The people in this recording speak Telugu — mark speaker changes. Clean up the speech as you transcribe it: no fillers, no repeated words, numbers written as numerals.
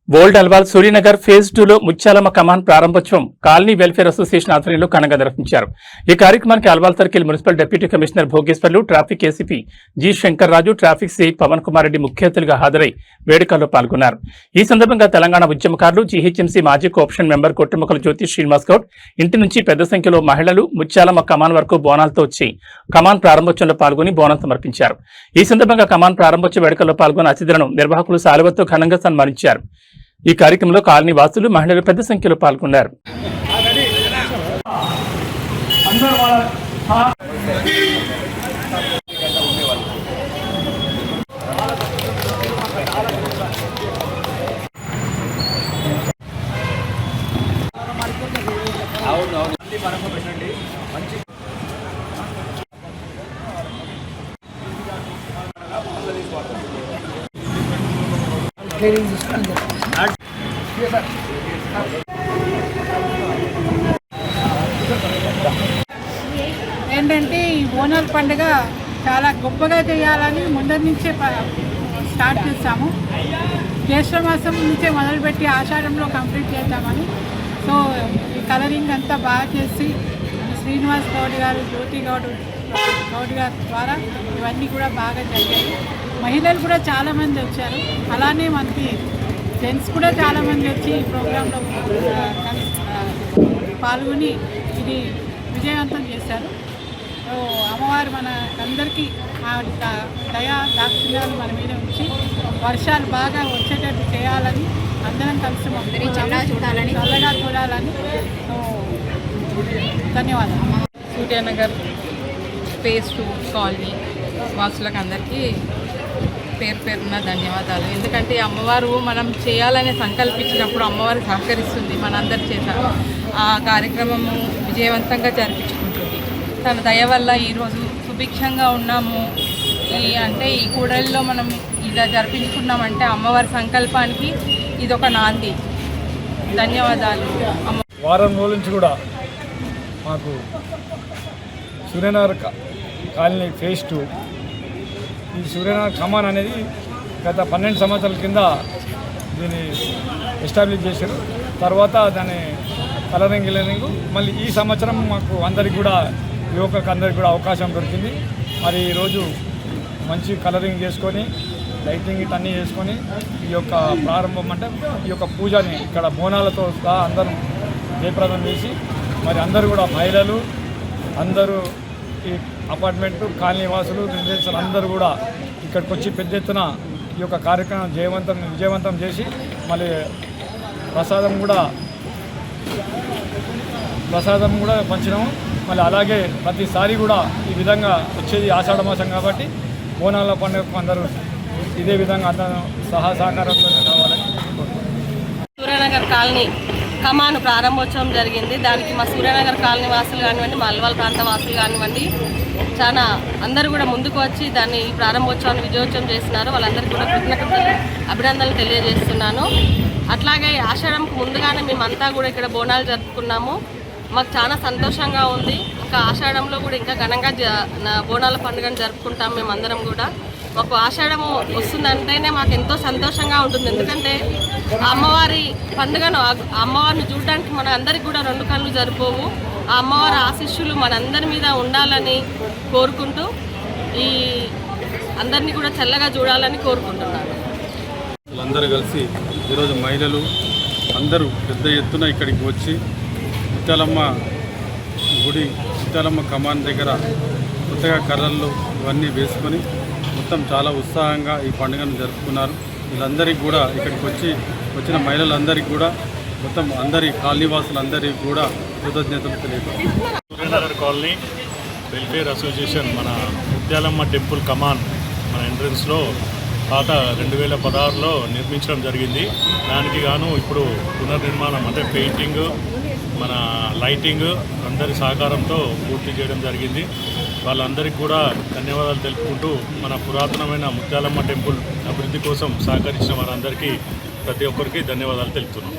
Speaker 1: ఓల్డ్ అల్వాల్ సూర్యనగర్ ఫేజ్ 2 లో ముత్యాలమ్మ కమాన్ ప్రారంభోత్సవం కాలనీ వెల్ఫేర్ అసోసియేషన్ ఆధ్వర్యంలో ఘనంగా నిర్వహించారు. ఈ కార్యక్రమానికి Alwal circle municipal deputy commissioner Bhogeshwarlu, traffic ACP G Shankar Raju, traffic CI Pavan Kumar Reddy ముఖ్య అతిథులుగా హాజరై వేడుకల్లో పాల్గొన్నారు. ఈ సందర్భంగా తెలంగాణ ఉద్యమకారులు, జీహెచ్ఎంసీ మాజీ కోఆప్షన్ మెంబర్ కొట్టుముక్కల జ్యోతి శ్రీనివాస్ గౌడ్ ఇంటి నుంచి పెద్ద సంఖ్యలో మహిళలు ముత్యాలమ్మ కమాన్ వరకు బోనాలతో వచ్చి కమాన్ ప్రారంభోత్సవంలో పాల్గొని బోనం సమర్పించారు. ఈ సందర్భంగా కమాన్ ప్రారంభోత్సవ వేడుకల్లో పాల్గొన్న అతిథులను నిర్వాహకులు శాలువతో ఘనంగా సన్మానించారు. ఈ కార్యక్రమంలో కాలనీ వాసులు, మహిళలు పెద్ద సంఖ్యలో పాల్గొన్నారు.
Speaker 2: ఏంటంటే ఈ బోనాల పండుగ చాలా గొప్పగా చేయాలని ముందరి నుంచే స్టార్ట్ చేస్తాము. జ్యేష్ఠ మాసం నుంచే మొదలుపెట్టి ఆషాఢంలో కంప్లీట్ చేద్దామని. సో ఈ కలరింగ్ అంతా బాగా చేసి శ్రీనివాస్ గౌడ్ గారు, జ్యోతి గౌడ్ గారి ద్వారా ఇవన్నీ కూడా బాగా జరిగాయి. మహిళలు కూడా చాలామంది వచ్చారు. అలానే మనకి జెంట్స్ కూడా చాలామంది వచ్చి ఈ ప్రోగ్రాంలో పాల్గొని ఇది విజయవంతం చేశారు. అమ్మవారు మన అందరికీ దయా దాక్షిణ్యాలు మన మీద ఉంచి వర్షాలు బాగా వచ్చేటట్టు చేయాలని, అందరం కలిసి చల్లగా చూడాలని ధన్యవాదాలు.
Speaker 3: సూర్యనగర్ ఫేజ్ 2 కాలనీ వాసులకు అందరికీ పేరున ధన్యవాదాలు. ఎందుకంటే అమ్మవారు మనం చేయాలని సంకల్పించినప్పుడు అమ్మవారు సహకరిస్తుంది. మనందరి చేత ఆ కార్యక్రమము విజయవంతంగా జరిపించుకుంటుంది. తన దయ వల్ల ఈరోజు సుభిక్షంగా ఉన్నాము. ఈ కూడలిలో మనం ఇలా జరిపించుకున్నామంటే అమ్మవారి సంకల్పానికి ఇదొక నాంది. ధన్యవాదాలు.
Speaker 4: వారం రోజుల నుంచి కూడా మాకు సూర్యనగర్ కాలనీ ఫేజ్ 2 ఈ సూర్యనగర్ కమాన్ అనేది గత 12 సంవత్సరాల కింద దీన్ని ఎస్టాబ్లిష్ చేశారు. తర్వాత దాన్ని కలరింగ్ మళ్ళీ ఈ సంవత్సరం మాకు అందరికి కూడా, యువకులకు అందరికి కూడా అవకాశం దొరికింది. మరి ఈరోజు మంచి కలరింగ్ చేసుకొని, లైటింగ్ ఇటన్నీ చేసుకొని ఈ యొక్క ప్రారంభం అంటే ఈ యొక్క పూజని ఇక్కడ బోనాలతో సహా అందరూ జయప్రదం చేసి, మరి అందరూ కూడా మహిళలు అందరూ ఈ అపార్ట్మెంటు కాలనీ వాసులు, రెసిడెన్షియల్ అందరూ కూడా ఇక్కడికి వచ్చి పెద్ద ఎత్తున ఈ యొక్క కార్యక్రమం విజయవంతం చేసి మళ్ళీ ప్రసాదం కూడా పంచినాము. మళ్ళీ అలాగే ప్రతిసారి కూడా ఈ విధంగా వచ్చేది ఆషాఢ మాసం కాబట్టి బోనాల పండుగకు అందరూ ఇదే విధంగా అందరూ సహకారంతో కావాలని
Speaker 5: సూర్యనగర్ కాలనీ కమాను ప్రారంభోత్సవం జరిగింది. దానికి మా సూర్యనగర్ కాలనీ వాసులు కానివ్వండి, మా అల్వాల్ ప్రాంత వాసులు కానివ్వండి, చాలా అందరూ కూడా ముందుకు వచ్చి దాన్ని ప్రారంభోత్సవాన్ని విజయోత్సవం చేస్తున్నారు. వాళ్ళందరికీ కూడా కృతజ్ఞతలు, అభినందనలు తెలియజేస్తున్నాను. అట్లాగే ఆషాఢంకు ముందుగానే మేమంతా కూడా ఇక్కడ బోనాలు జరుపుకున్నాము. మాకు చాలా సంతోషంగా ఉంది. ఇంకా ఆషాఢంలో కూడా ఇంకా ఘనంగా బోనాల పండుగను జరుపుకుంటాం. మేమందరం కూడా మాకు ఆషాఢము వస్తుందంటేనే మాకు ఎంతో సంతోషంగా ఉంటుంది. ఎందుకంటే అమ్మవారి పండుగను, అమ్మవారిని చూడడానికి మన అందరికి కూడా 2 కళ్ళు సరిపోవు. ఆ అమ్మవారి ఆశీస్సులు మనందరి మీద ఉండాలని కోరుకుంటూ ఈ అందరినీ కూడా చల్లగా చూడాలని కోరుకుంటున్నాను.
Speaker 6: అందరూ కలిసి ఈరోజు మహిళలు అందరూ పెద్ద ఎత్తున ఇక్కడికి వచ్చి ముత్యాలమ్మ గుడి, ముత్యాలమ్మ కమాన్ దగ్గర కొత్తగా కర్రలు ఇవన్నీ వేసుకొని మొత్తం చాలా ఉత్సాహంగా ఈ పండుగను జరుపుకున్నారు. వీళ్ళందరికీ కూడా ఇక్కడికి వచ్చిన మహిళలందరికీ కూడా మొత్తం అందరి కాలనీవాసులందరికీ కూడా కృతజ్ఞతలు తెలియజేస్తారు.
Speaker 7: సూర్యనగర్ కాలనీ వెల్ఫేర్ అసోసియేషన్ మన ముత్యాలమ్మ టెంపుల్ కమాన్ మన ఎంట్రన్స్లో పాత 2016లో నిర్మించడం జరిగింది. దానికి గాను ఇప్పుడు పునర్నిర్మాణం అంటే పెయింటింగ్, మన లైటింగ్ అందరి సహకారంతో పూర్తి చేయడం జరిగింది. వాళ్ళందరికీ కూడా ధన్యవాదాలు తెలుపుకుంటూ మన పురాతనమైన ముత్యాలమ్మ టెంపుల్ అభివృద్ధి కోసం సహకరించిన వారందరికీ ప్రతి ఒక్కరికి ధన్యవాదాలు తెలుపుతున్నాం.